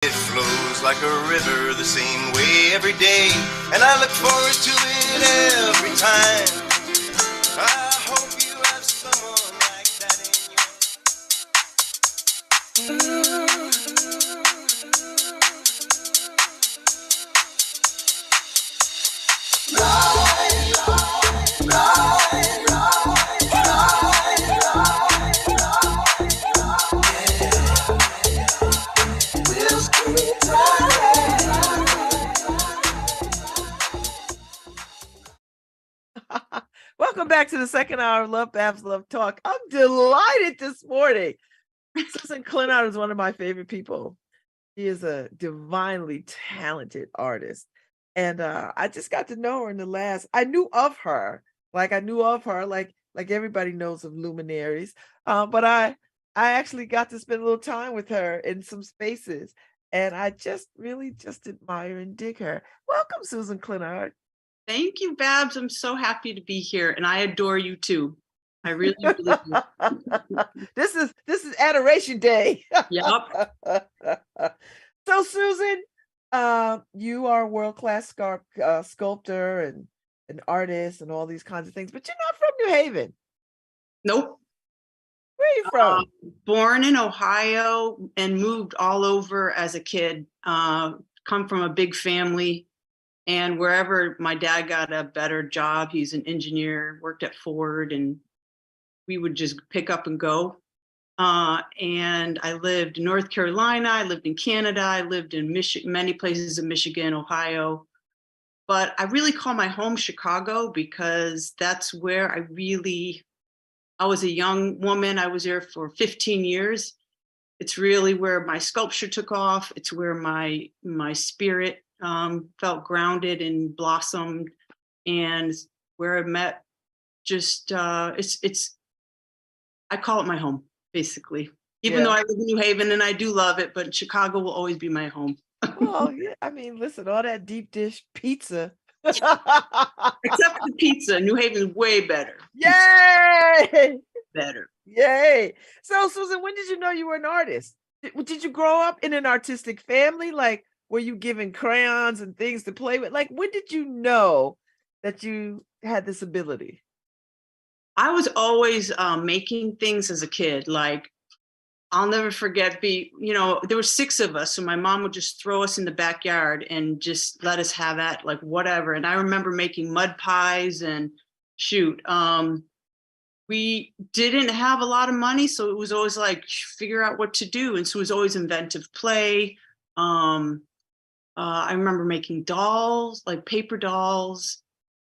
It flows like a river the same way every day, and I look forward to it every time. I hope you have someone like that in Welcome back to the second hour of Lovebabz Love Talk. I'm delighted this morning. Susan Clinard is one of my favorite people. She is a divinely talented artist. And I just got to know her in the last, I knew of her like everybody knows of luminaries. But I actually got to spend a little time with her in some spaces. And I just really just admire and dig her. Welcome, Susan Clinard. Thank you, Babz. I'm so happy to be here, and I adore you too. I really do. This is Adoration Day. Yep. So, Susan, you are a world-class sculptor and an artist and all these kinds of things, but you're not from New Haven. Nope. Where are you from? Born in Ohio and moved all over as a kid. Come from a big family. And wherever my dad got a better job, he's an engineer, worked at Ford, and we would just pick up and go. And I lived in North Carolina, I lived in Canada, I lived in many places in Michigan, Ohio. But I really call my home Chicago because that's where I was a young woman. I was there for 15 years. It's really where my sculpture took off. It's where my spirit felt grounded and blossomed, and where I met just I call it my home, basically. Even though I live in New Haven and I do love it, but Chicago will always be my home. Well, yeah, I mean, listen, all that deep dish pizza. Except for the pizza, New Haven's way better. Yay! Better. Yay! So, Susan, when did you know you were an artist? Did you grow up in an artistic family? Like, were you given crayons and things to play with? Like, when did you know that you had this ability? I was always making things as a kid. Like, I'll never forget, there were 6 of us, so my mom would just throw us in the backyard and just let us have at like whatever. And I remember making mud pies and we didn't have a lot of money, so it was always like figure out what to do. And so it was always inventive play. I remember making dolls, like paper dolls.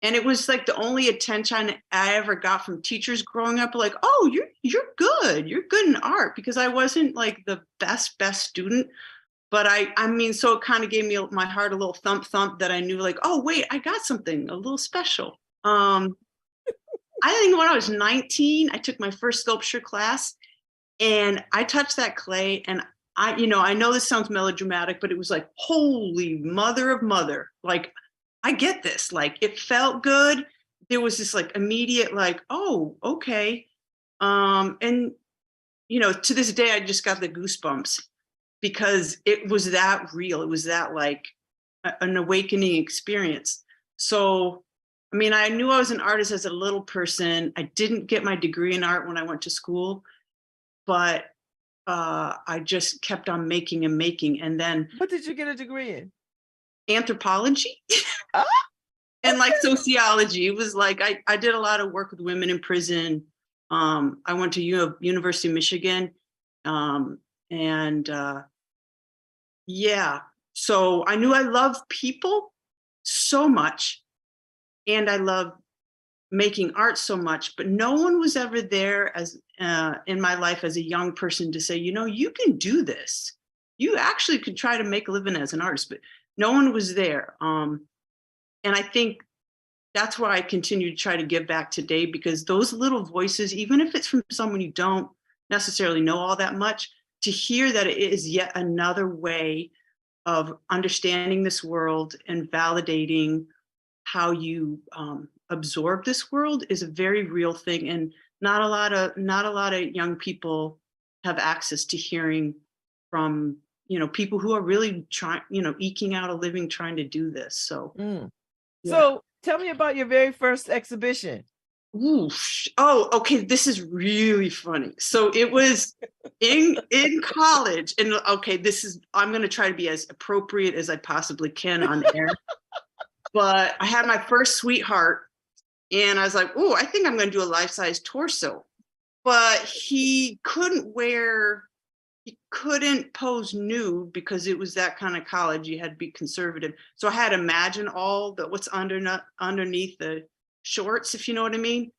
And it was like the only attention I ever got from teachers growing up, like, oh, you're good. You're good in art, because I wasn't like the best student. But I mean, so it kind of gave me my heart a little thump that I knew, like, oh, wait, I got something a little special. I think when I was 19, I took my first sculpture class and I touched that clay, and I know this sounds melodramatic, but it was like, holy mother of mother. Like, I get this. Like, it felt good. There was this like immediate, like, oh, okay. And, to this day, I just got the goosebumps because it was that real. It was that like an awakening experience. So, I mean, I knew I was an artist as a little person. I didn't get my degree in art when I went to school, but I just kept on making and making. And then, What did you get a degree in? Anthropology. And like sociology. It was like I did a lot of work with women in prison. I went to University of Michigan. So I knew I loved people so much, and I love making art so much, but no one was ever there as in my life as a young person to say, you can do this. You actually could try to make a living as an artist, but no one was there. And I think that's why I continue to try to give back today, because those little voices, even if it's from someone you don't necessarily know all that much, to hear that it is yet another way of understanding this world and validating how you absorb this world is a very real thing. And not a lot of young people have access to hearing from people who are really trying, eking out a living trying to do this. So, Mm. yeah. So tell me about your very first exhibition. Oh, okay. This is really funny. So it was in college, and okay, I'm going to try to be as appropriate as I possibly can on air. But I had my first sweetheart, and I was like, oh, I think I'm going to do a life-size torso. But he couldn't pose nude because it was that kind of college. You had to be conservative. So I had to imagine all what's underneath the shorts, if you know what I mean.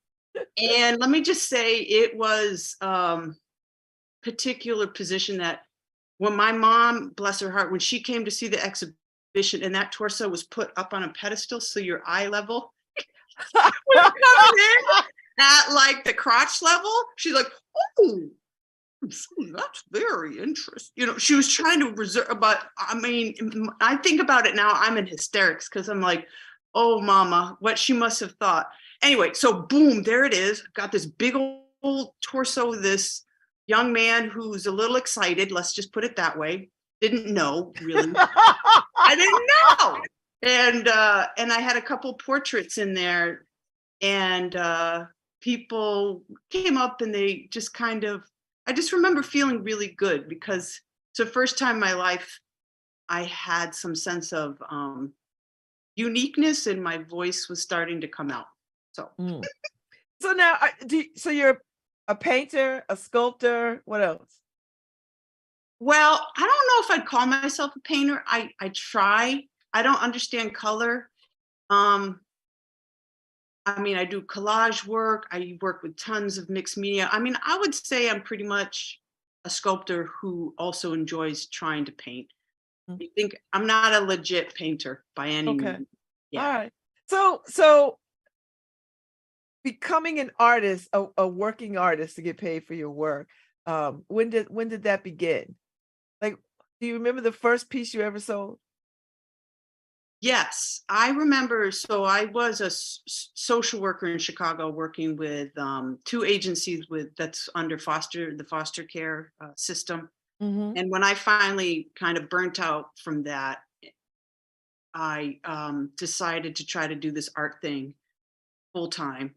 And let me just say, it was particular position that when my mom, bless her heart, when she came to see the exhibition and that torso was put up on a pedestal, so your eye level was coming in at like the crotch level, she's like, oh, that's very interesting. She was trying to reserve, but I mean, I think about it now, I'm in hysterics because I'm like, oh, mama, what she must have thought. Anyway, so boom, there it is. I've got this big old torso of this young man who's a little excited. Let's just put it that way. Didn't know, really. I didn't know. And I had a couple portraits in there, and people came up and they just I just remember feeling really good because it's the first time in my life I had some sense of uniqueness, and my voice was starting to come out. So, So now, so you're a painter, a sculptor. What else? Well, I don't know if I'd call myself a painter. I try. I don't understand color. I mean, I do collage work. I work with tons of mixed media. I mean, I would say I'm pretty much a sculptor who also enjoys trying to paint. I think I'm not a legit painter by any means. Yeah. All right. So becoming an artist, a working artist to get paid for your work, when did that begin? Like, do you remember the first piece you ever sold? Yes, I remember. So I was a social worker in Chicago working with 2 agencies that's under the foster care system. And when I finally kind of burnt out from that, I decided to try to do this art thing full time.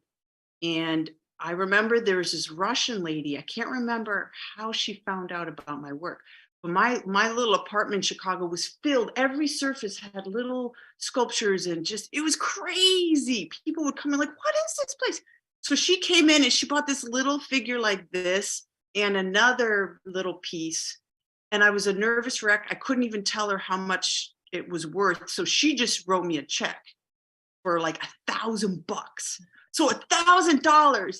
And I remember there was this Russian lady. I can't remember how she found out about my work. But my little apartment in Chicago was filled. Every surface had little sculptures, and it was crazy. People would come in like, what is this place? So she came in and she bought this little figure like this and another little piece. And I was a nervous wreck. I couldn't even tell her how much it was worth. So she just wrote me a check for like $1,000. So $1,000.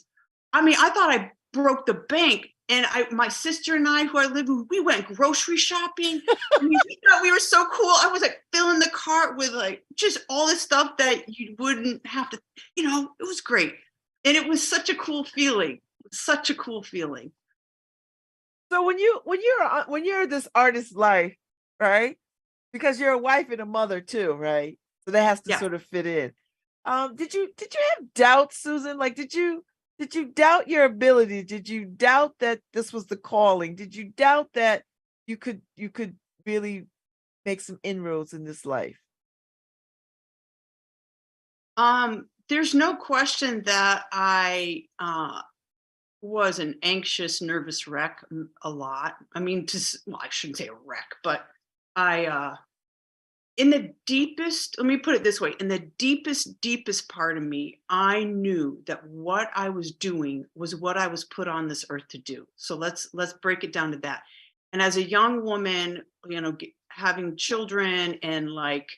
I mean, I thought I broke the bank. And my sister and I, who I live with, we went grocery shopping. I mean, we thought we were so cool. I was like filling the cart with like just all this stuff that you wouldn't have to, it was great. And it was such a cool feeling. Such a cool feeling. So when you're this artist life, right? Because you're a wife and a mother too, right? So that has to sort of fit in. Did you have doubts, Susan? Like, did you doubt your ability? Did you doubt that this was the calling? Did you doubt that you could really make some inroads in this life? There's no question that I was an anxious, nervous wreck a lot. I mean, I shouldn't say a wreck, but in the deepest, let me put it this way, in the deepest part of me, I knew that what I was doing was what I was put on this earth to do. So let's break it down to that. And as a young woman, having children and like,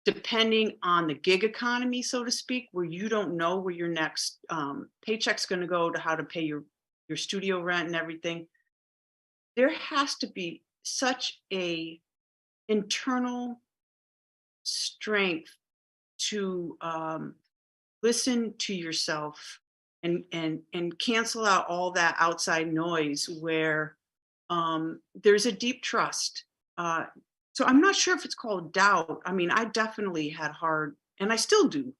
depending on the gig economy, so to speak, where you don't know where your next paycheck's going to go, to how to pay your studio rent and everything, there has to be such a internal strength to listen to yourself and cancel out all that outside noise, where there's a deep trust. So I'm not sure if it's called doubt. I mean, I definitely had hard, and I still do.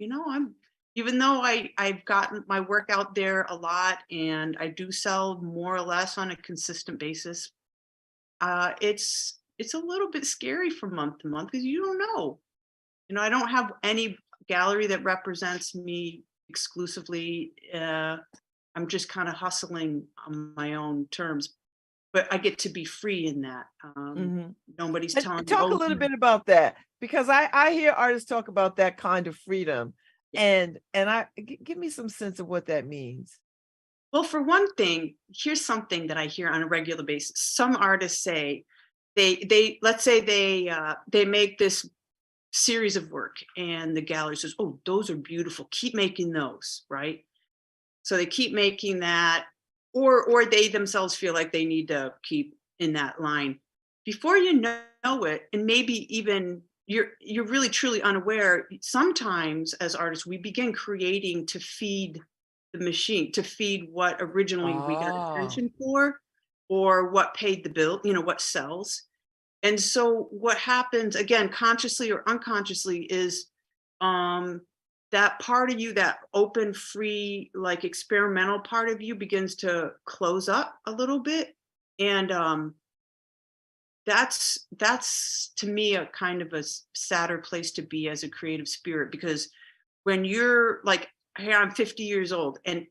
I'm even though I've gotten my work out there a lot and I do sell more or less on a consistent basis, it's a little bit scary from month to month because you don't know. I don't have any gallery that represents me exclusively. I'm just kind of hustling on my own terms, but I get to be free in that. Mhm. Nobody's And telling me, talk a oh, little bit about that, because I hear artists talk about that kind of freedom, and give me some sense of what that means. well, for one thing, here's something that I hear on a regular basis. Some artists say they let's say they make this series of work and the gallery says, oh, those are beautiful, keep making those, right? So they keep making that, or they themselves feel like they need to keep in that line. Before you know it, and maybe even you're really truly unaware, sometimes as artists we begin creating to feed the machine, to feed what originally we got Oh. attention for, or what paid the bill, what sells. And so what happens, again, consciously or unconsciously, is um that part of you, that open, free, like experimental part of you, begins to close up a little bit. And that's to me a kind of a sadder place to be as a creative spirit, because when you're like, hey, I'm 50 years old, and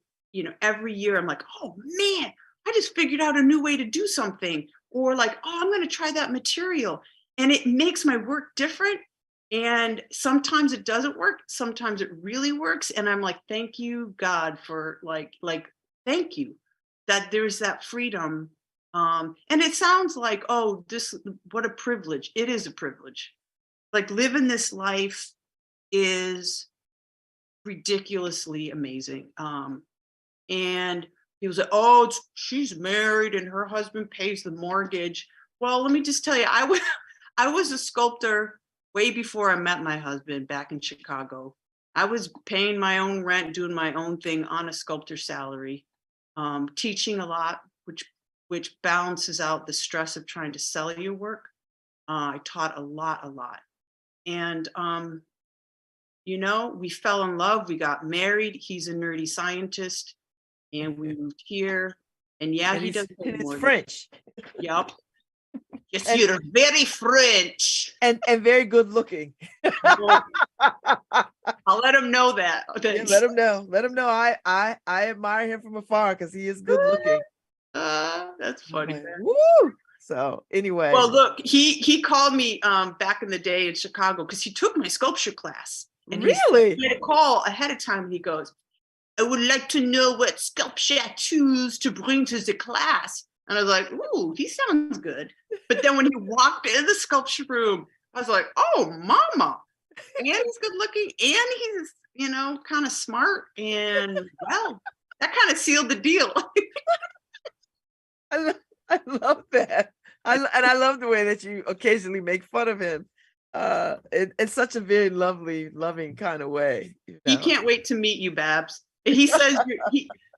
every year I'm like, oh man, I just figured out a new way to do something, or like, oh, I'm going to try that material, and it makes my work different. And sometimes it doesn't work, sometimes it really works, and I'm like, thank you God for like thank you that there's that freedom. And it sounds like, oh, this, what a privilege. It is a privilege. Like living this life is ridiculously amazing. And he was like, oh, she's married and her husband pays the mortgage. Well, let me just tell you, I was a sculptor way before I met my husband back in Chicago. I was paying my own rent, doing my own thing on a sculptor salary, teaching a lot, which balances out the stress of trying to sell your work. I taught a lot. And we fell in love, we got married. He's a nerdy scientist, and we moved here. And yeah, And he does pay it's mortgage. French. Yep. Yes, And- you're very French. and very good looking. Well, I'll let him know that. Yeah, let him know. Let him know I admire him from afar because he is good looking. That's funny. Like, woo! So anyway. Well, look, he called me back in the day in Chicago because he took my sculpture class. And really? He made a call ahead of time. And he goes, I would like to know what sculpture tools to bring to the class. And I was like, ooh, he sounds good. But then when he walked in the sculpture room, I was like, oh, mama. And he's good looking, and he's, kind of smart. And well, that kind of sealed the deal. I love that. I love the way that you occasionally make fun of him. In such a very lovely, loving kind of way. He can't wait to meet you, Babz. He says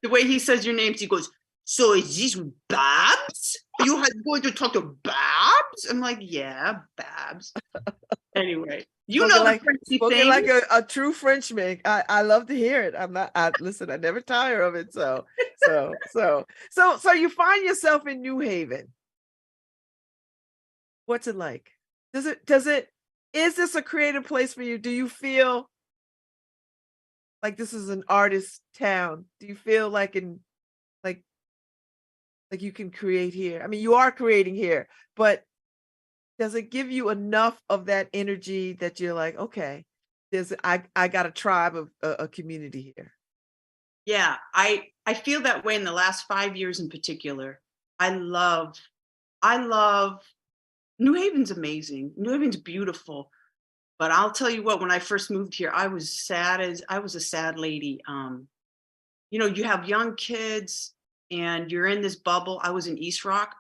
the way he says your names, he goes, so is this Babz? Are you going to talk to Babz? I'm like, yeah, Babz. Anyway, spoken like, spoken like a true Frenchman. I love to hear it. Listen, I never tire of it. So you find yourself in New Haven. What's it like? Is this a creative place for you? Do you feel like this is an artist town? Do you feel like like you can create here? I mean, you are creating here, but does it give you enough of that energy that you're like, okay, I got a tribe of a community here? Yeah, I feel that way in the last 5 years in particular. I love New Haven's amazing. New Haven's beautiful. But I'll tell you what, when I first moved here, I was a sad lady. You have young kids and you're in this bubble. I was in East Rock.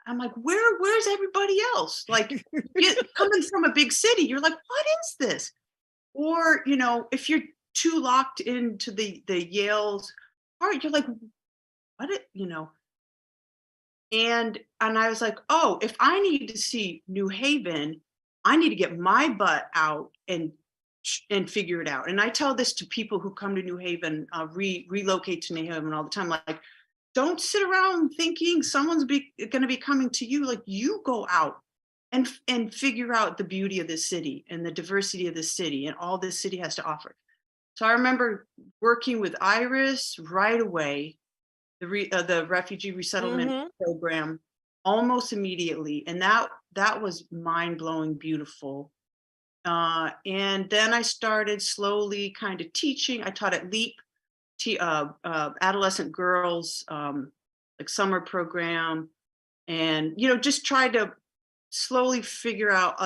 I'm like, where's everybody else? Like, coming from a big city, you're like, what is this? Or, if you're too locked into the Yale's part, you're like, what And I was like, oh, if I need to see New Haven, I need to get my butt out and and figure it out. And I tell this to people who come to New Haven, relocate to New Haven all the time. Like, don't sit around thinking someone's going to be coming to you. Like, you go out and figure out the beauty of this city and the diversity of this city and all this city has to offer. So I remember working with Iris right away, the refugee resettlement program, almost immediately, and that was mind-blowing, beautiful. And then I started slowly kind of teaching. I taught at LEAP, adolescent girls, like summer program, and just tried to slowly figure out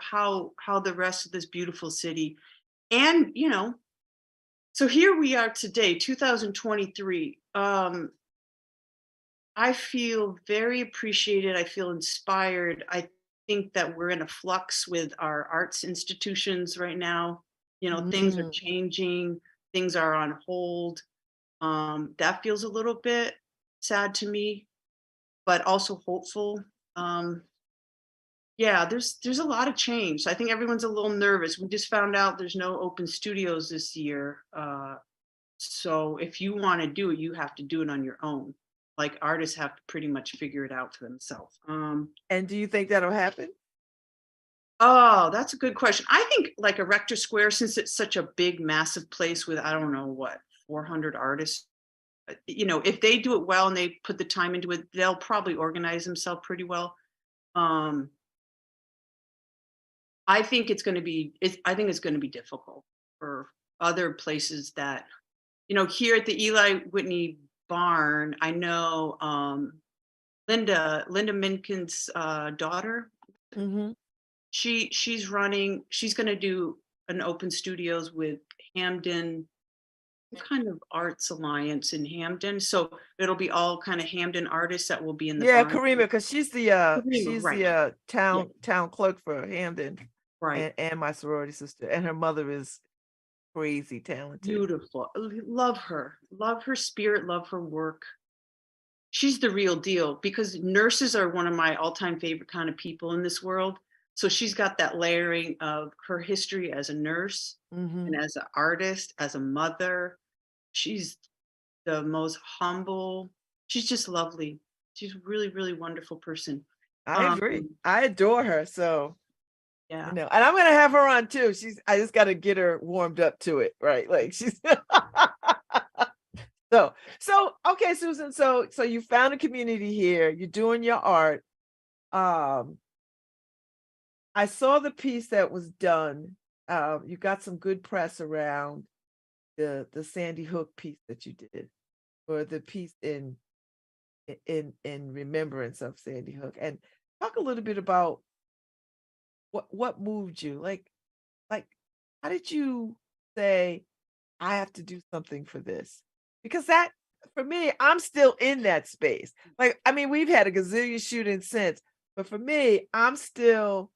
how the rest of this beautiful city, and so here we are today, 2023. I feel very appreciated. I feel inspired. I think that we're in a flux with our arts institutions right now. Things are changing, things are on hold. That feels a little bit sad to me, but also hopeful. Yeah, there's a lot of change. I think everyone's a little nervous. We just found out there's no open studios this year. So if you want to do it, you have to do it on your own. Like, artists have to pretty much figure it out for themselves. And do you think that'll happen? Oh, that's a good question. I think like a Rector Square, since it's such a big, massive place with, I don't know what, 400 artists, if they do it well and they put the time into it, they'll probably organize themselves pretty well. I think it's going to be difficult for other places that, here at the Eli Whitney Barn, I know Linda Minkin's daughter. She's going to do an open studios with Hamden, kind of arts alliance in Hamden. So it'll be all kind of Hamden artists that will be in the barn. Karima, because she's the right. town clerk for Hamden, right? And my sorority sister, and her mother is crazy talented. Beautiful. Love her spirit, love her work. She's the real deal, because nurses are one of my all-time favorite kind of people in this world. So she's got that layering of her history as a nurse and as an artist, as a mother. She's the most humble. She's just lovely. She's a really, really wonderful person. I agree. I adore her. So yeah, and I'm gonna have her on too. I just gotta get her warmed up to it, right? Like she's so okay, Susan. So you found a community here. You're doing your art. I saw the piece that was done. You got some good press around the Sandy Hook piece that you did, or the piece in remembrance of Sandy Hook, and talk a little bit about what moved you. Like how did you say, I have to do something for this? Because that, for me, I'm still in that space. Like, I mean, we've had a gazillion shootings since, but for me, I'm still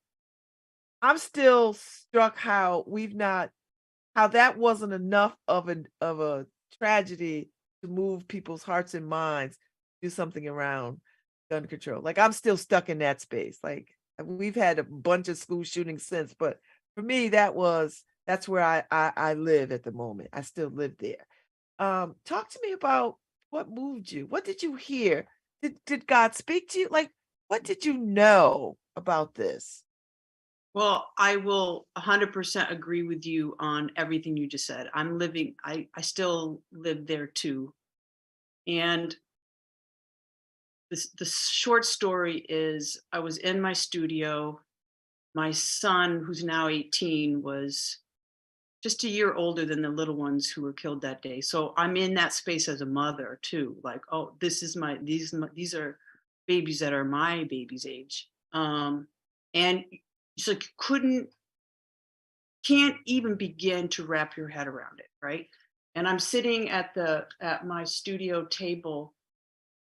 struck how that wasn't enough of a tragedy to move people's hearts and minds, do something around gun control. Like, I'm still stuck in that space. Like, we've had a bunch of school shootings since, but for me, that's where I live at the moment. I still live there. Talk to me about what moved you. What did you hear? Did God speak to you? Like, what did you know about this? Well, I will 100% agree with you on everything you just said. I still live there too. And the short story is, I was in my studio. My son, who's now 18, was just a year older than the little ones who were killed that day. So I'm in that space as a mother too. Like, oh, these are babies that are my baby's age. And it's like, can't even begin to wrap your head around it, right? And I'm sitting at my studio table,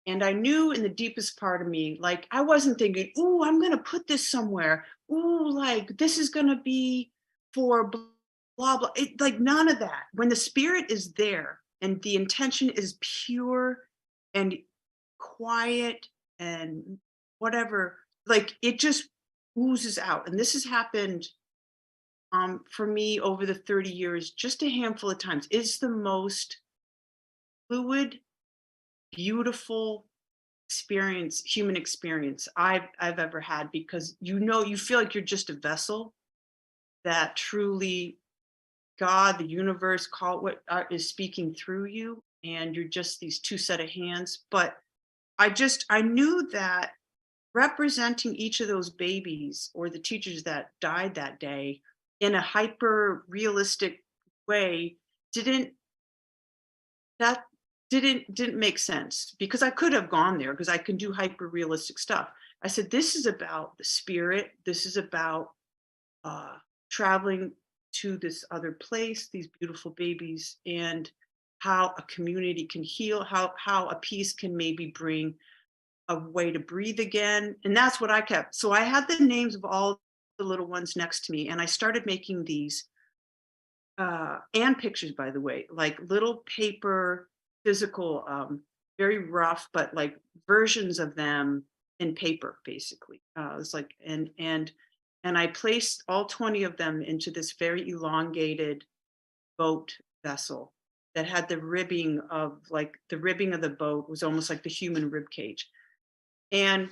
and I knew in the deepest part of me, like, I wasn't thinking, "Ooh, I'm gonna put this somewhere. Ooh, like this is gonna be for blah blah." Like, none of that. When the spirit is there and the intention is pure and quiet and whatever, like, it just oozes out. And this has happened for me over the 30 years, just a handful of times. It's the most fluid, beautiful experience, human experience I've ever had, because you feel like you're just a vessel that truly God, the universe, call it what is speaking through you, and you're just these two set of hands. But I knew that representing each of those babies or the teachers that died that day in a hyper realistic way didn't that didn't make sense, because I could have gone there because I can do hyper realistic stuff. I said, this is about the spirit. This is about traveling to this other place, these beautiful babies, and how a community can heal, how a piece can maybe bring a way to breathe again. And that's what I kept. So I had the names of all the little ones next to me, and I started making these and pictures, by the way, like little paper, physical, very rough, but like versions of them in paper, basically. It's like, and I placed all 20 of them into this very elongated boat vessel that had the ribbing of the boat was almost like the human rib cage. And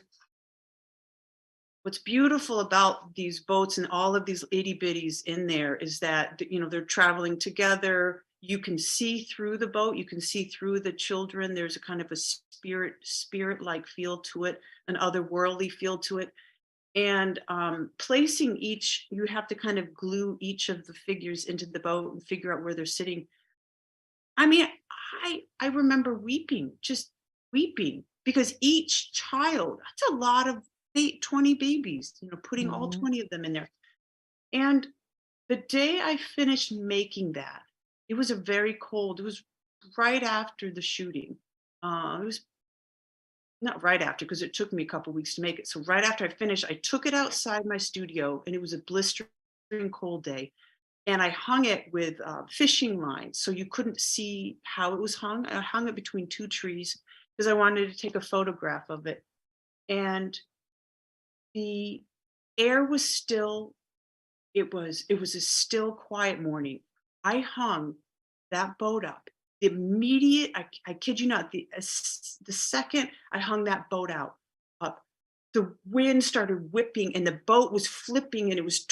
what's beautiful about these boats and all of these itty bitties in there is that, they're traveling together. You can see through the boat. You can see through the children. There's a kind of a spirit-like feel to it, an otherworldly feel to it. And placing each, you have to kind of glue each of the figures into the boat and figure out where they're sitting. I mean, I remember just weeping, because each child, that's a lot of 20 babies, putting all 20 of them in there. And the day I finished making that, it was it was right after the shooting. It was not right after, because it took me a couple of weeks to make it. So right after I finished, I took it outside my studio, and it was a blistering cold day. And I hung it with fishing lines, so you couldn't see how it was hung. I hung it between two trees because I wanted to take a photograph of it. And the air was still. It was a still, quiet morning. I hung that boat up. The immediate, I kid you not, the second I hung that boat up, the wind started whipping, and the boat was flipping, and it was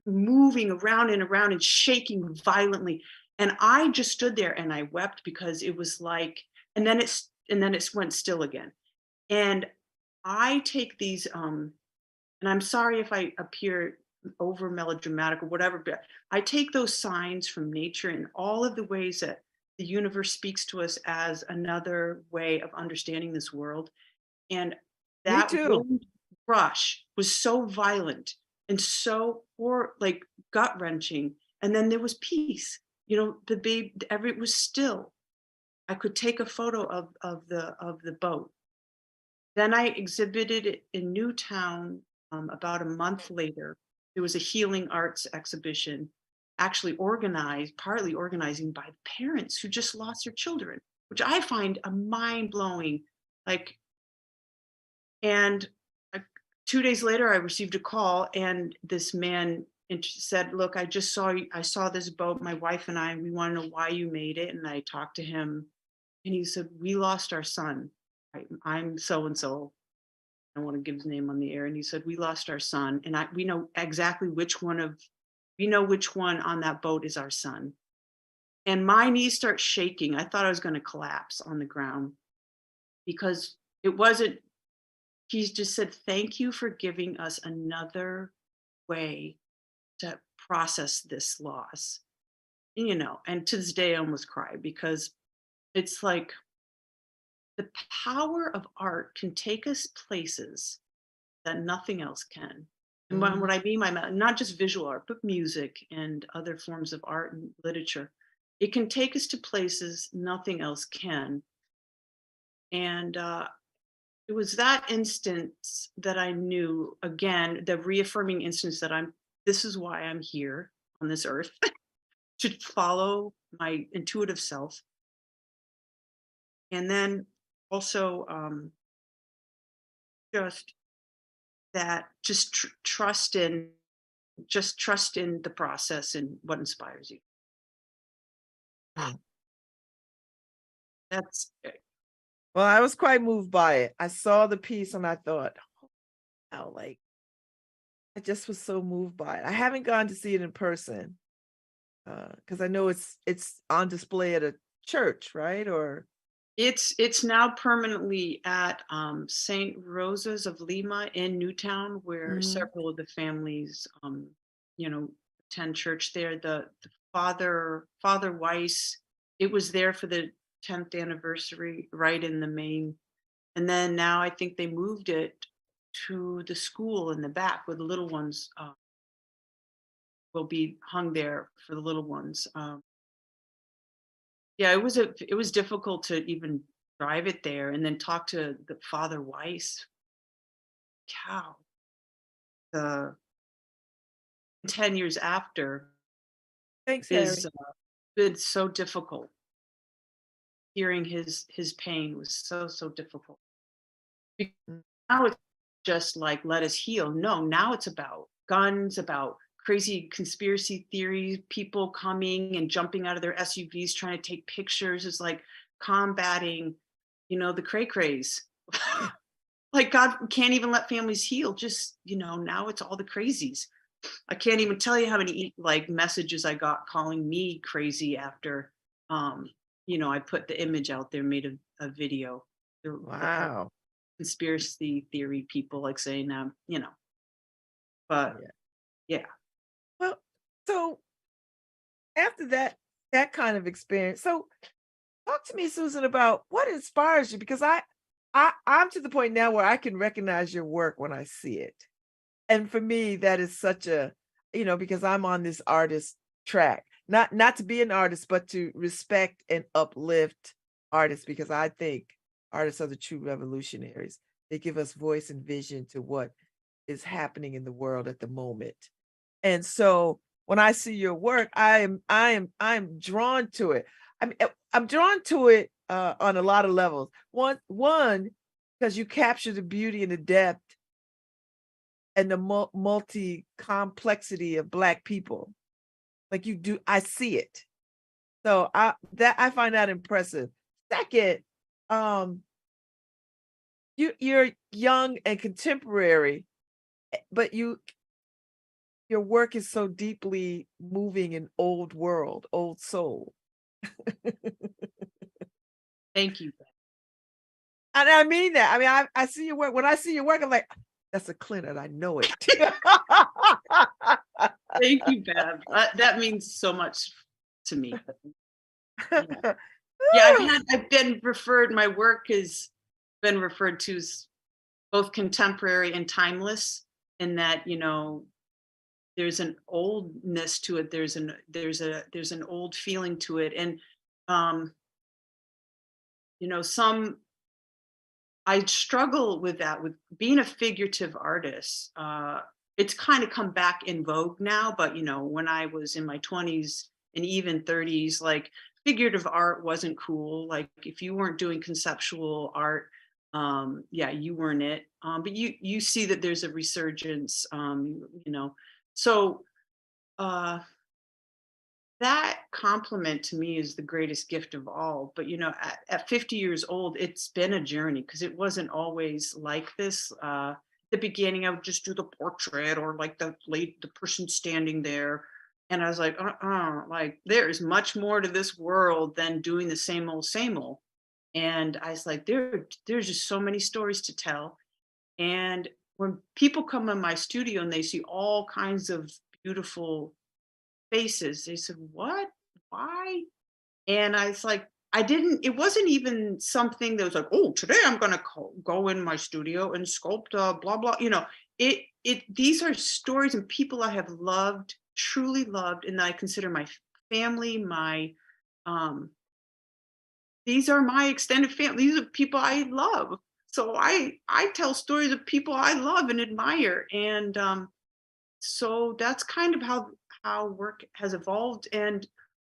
moving around and around and shaking violently. And I just stood there and I wept, because it was like, and then it went still again. And I take these, and I'm sorry if I appear over melodramatic or whatever, but I take those signs from nature and all of the ways that the universe speaks to us as another way of understanding this world. And that wind rush was so violent and so like gut wrenching. And then there was peace. The babe, it was still. I could take a photo of the boat. Then I exhibited it in Newtown about a month later. There was a healing arts exhibition, actually partly organizing by the parents who just lost their children, which I find a mind-blowing, and 2 days later, I received a call, and this man said, look, I saw this boat, my wife and I, we want to know why you made it. And I talked to him, and he said, we lost our son. I'm so-and-so. I don't want to give his name on the air. And he said, we lost our son. And we know exactly which one on that boat is our son. And my knees start shaking. I thought I was going to collapse on the ground, because it wasn't. He just said, thank you for giving us another way to process this loss. And to this day, I almost cry, because it's like the power of art can take us places that nothing else can. And what I mean by not just visual art, but music and other forms of art and literature, it can take us to places nothing else can. And it was that instance that I knew, again, the reaffirming instance that this is why I'm here on this earth, to follow my intuitive self. And then also just trust in just trust in the process and what inspires you. Mm. That's Well, I was quite moved by it. I saw the piece and I thought, oh, like, I just was so moved by it. I haven't gone to see it in person because I know it's on display at a church, right? Or it's now permanently at St. Rosa's of Lima in Newtown, where Mhm. several of the families, you know, attend church there. The Father Weiss, it was there for the 10th anniversary, right in the main. And then now I think they moved it to the school in the back where the little ones will be hung there for the little ones. Yeah, it was difficult to even drive it there and then talk to the Father Weiss. Cow. The 10 years after Thanks, is Harry. been so difficult. Hearing his pain was so difficult. Be- Mm. Now it's just like let us heal. No, now it's about guns, about crazy conspiracy theories, people coming and jumping out of their SUVs trying to take pictures. It's like combating, the cray craze. Like God can't even let families heal. Just, now it's all the crazies. I can't even tell you how many like messages I got calling me crazy after I put the image out there, made a video. The Wow. conspiracy theory people like saying but Yeah. yeah. Well, so after that kind of experience, so talk to me, Susan, about what inspires you because I'm to the point now where I can recognize your work when I see it. And for me, that is such a, because I'm on this artist track, not to be an artist, but to respect and uplift artists because I think artists are the true revolutionaries. They give us voice and vision to what is happening in the world at the moment. And so when I see your work, I'm drawn to it. I'm drawn to it on a lot of levels. One, because you capture the beauty and the depth and the multi complexity of Black people. Like you do, I see it. So I find that impressive. Second, um, you're young and contemporary, but your work is so deeply moving in old world, old soul. Thank you. And I mean that. I mean, I see your work. When I see your work, I'm like, that's a Clinard. I know it. Thank you, Bev. That means so much to me. Yeah. Yeah, I've been referred, my work has been referred to as both contemporary and timeless in that, there's an oldness to it. There's an old feeling to it. And um, some I struggle with that, with being a figurative artist. It's kind of come back in vogue now, but when I was in my 20s and even 30s, like figurative art wasn't cool. Like if you weren't doing conceptual art, yeah, you weren't it. But you see that there's a resurgence, so uh, that compliment to me is the greatest gift of all. But at 50 years old, it's been a journey because it wasn't always like this. The beginning, I would just do the portrait or like the person standing there, and I was like, like there is much more to this world than doing the same old. And I was like, there's just so many stories to tell. And when people come in my studio and they see all kinds of beautiful faces. They said, "What? Why?" And I was like, it wasn't even something that was like, "Oh, today I'm going to go in my studio and sculpt blah, blah." These are stories and people I have loved, truly loved, and I consider my family, um, these are my extended family. These are people I love. So I tell stories of people I love and admire. And so that's kind of how work has evolved. And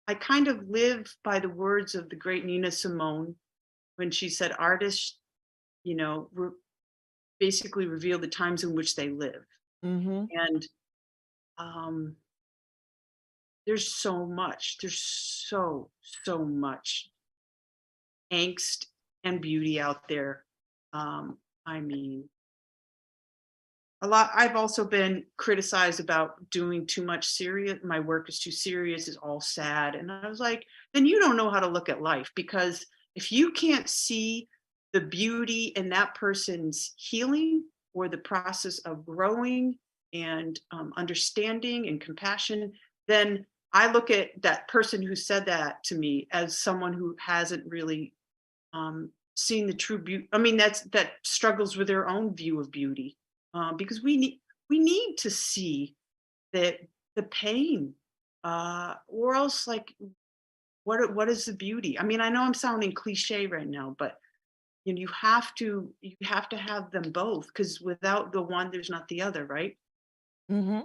I kind of live by the words of the great Nina Simone when she said artists basically reveal the times in which they live. Hmm. And um, there's so much. There's so much angst and beauty out there. I mean, a lot. I've also been criticized about doing too much serious. My work is too serious. It's all sad, and I was like, then you don't know how to look at life, because if you can't see the beauty in that person's healing or the process of growing and understanding and compassion, then I look at that person who said that to me as someone who hasn't really seen the true beauty. I mean, that struggles with their own view of beauty, because we need to see that the pain, or else, like, what is the beauty? I mean, I know I'm sounding cliche right now, but you have to have them both, because without the one, there's not the other, right? Hmm.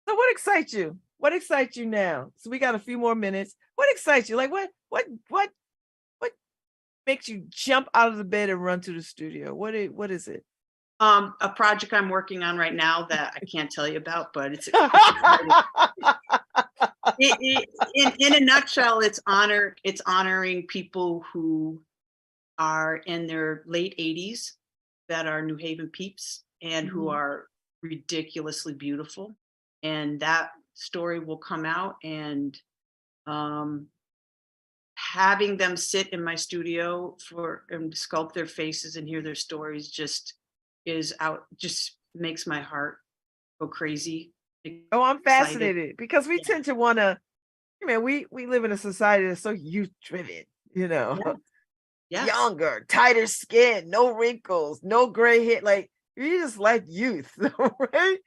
So what excites you? What excites you now? So we got a few more minutes. What excites you? Like what makes you jump out of the bed and run to the studio? What is it? A project I'm working on right now that I can't tell you about, but it's exciting. In a nutshell, it's honoring people who are in their late 80s that are New Haven peeps and who Mhm. are ridiculously beautiful. And that story will come out, and um, having them sit in my studio for and sculpt their faces and hear their stories just makes my heart go crazy. Oh, I'm Excited. fascinated because we Yeah. tend to want to, we live in a society that's so youth driven, Yeah. Yes. younger, tighter skin, no wrinkles, no gray hair. Like you just like youth, right?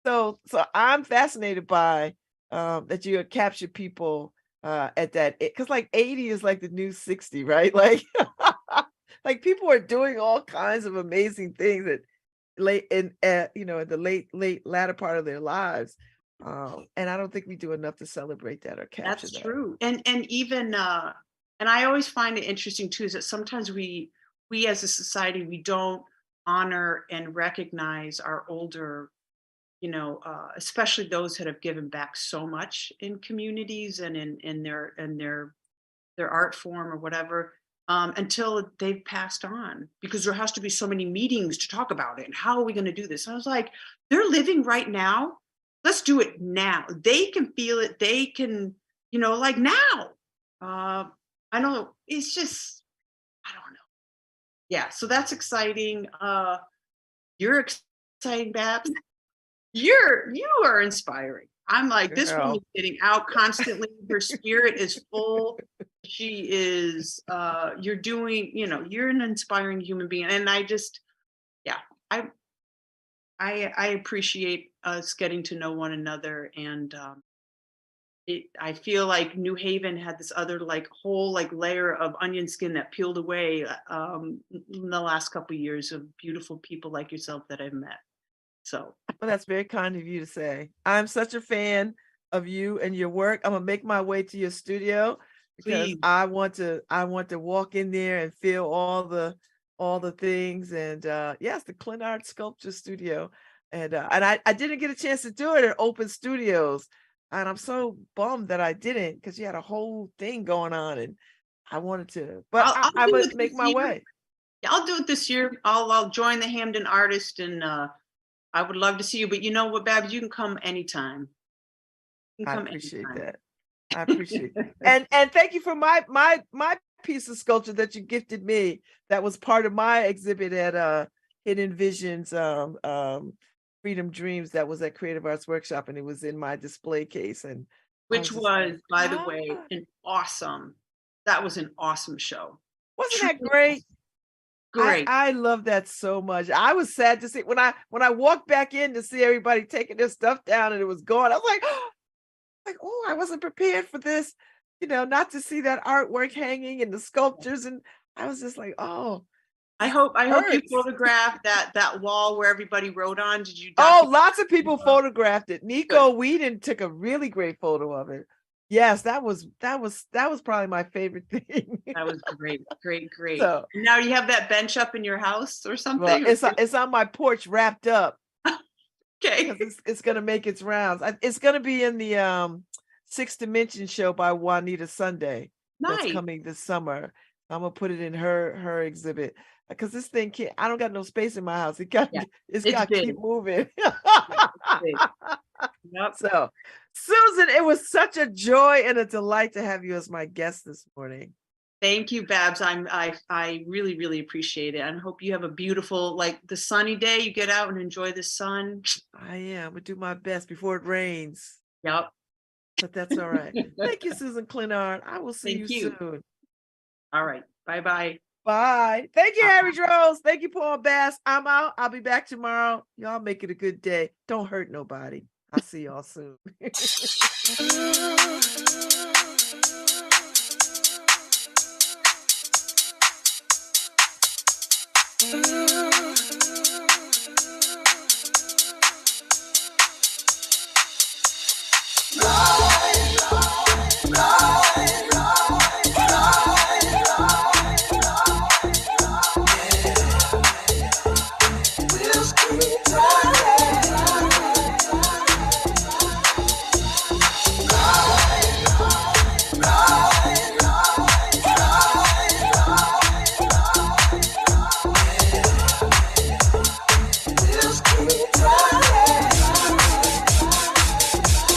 So I'm fascinated by that you capture people at that, because like 80 is like the new 60, right? Like like people are doing all kinds of amazing things at late in the late latter part of their lives. And I don't think we do enough to celebrate that or capture That's that. true. And even and I always find it interesting too, is that sometimes we as a society, we don't honor and recognize our older, especially those that have given back so much in communities and in their art form or whatever, until they've passed on, because there has to be so many meetings to talk about it. And how are we going to do this? I was like, they're living right now. Let's do it now. They can feel it. They can, like now. Uh, I don't know. It's just, I don't know. Yeah. So that's exciting. You're exciting, Babs. You are inspiring. I'm like, this woman's Girl. getting out constantly. Her spirit is full. She is you're an inspiring human being. And I just, yeah, I I appreciate us getting to know one another. And I feel like New Haven had this other like whole like layer of onion skin that peeled away in the last couple of years, of beautiful people like yourself that I've met. So Well, that's very kind of you to say. I'm such a fan of you and your work. I'm gonna make my way to your studio because please. I want to walk in there and feel all the things. And yes, the Clinard Sculpture Studio. And I didn't get a chance to do it at Open Studios. And I'm so bummed that I didn't, because you had a whole thing going on and I wanted to, but I'll I do would it make this my year. way. Yeah, I'll do it this year. I'll join the Hamden Artist, and I would love to see you. But you know what, Babs, you can come anytime. You I can come appreciate anytime. that. I appreciate and thank you for my piece of sculpture that you gifted me. That was part of my exhibit at Hidden Visions Freedom Dreams, that was at Creative Arts Workshop, and it was in my display case. And I Which was just was, like, by the ah, way, that was an awesome show. wasn't that Truly great? great. I love that so much. I was sad to see when I walked back in to see everybody taking their stuff down and it was gone. I was like, oh, I wasn't prepared for this, not to see that artwork hanging and the sculptures. And I was just like, oh, I this hope you hurts. photographed that wall where everybody wrote on. Did you Oh, document lots of it people well? photographed it. Good. Nico Whedon took a really great photo of it. Yes, that was probably my favorite thing. That was great, great, great. So, And now you have that bench up in your house or well, something? it's on my porch wrapped up. Okay. It's gonna make its rounds. It's gonna be in the Sixth Dimension show by Juanita Sunday. That's Nice. coming this summer. I'm gonna put it in her exhibit because this thing can't. I don't got no space in my house. It's got to big. keep moving. Big. Yep. So, Susan, it was such a joy and a delight to have you as my guest this morning. Thank you, Babz. I really, really appreciate it. And hope you have a beautiful, like the sunny day. You get out and enjoy the sun. I am. I'm gonna do my best before it rains. Yep. But that's all right. Thank you, Susan Clinard. I will see Thank you you. soon. All right. Bye-bye. Bye. Thank you, Harry Rose. Thank you, Paul Bass. I'm out. I'll be back tomorrow. Y'all make it a good day. Don't hurt nobody. I'll see y'all soon.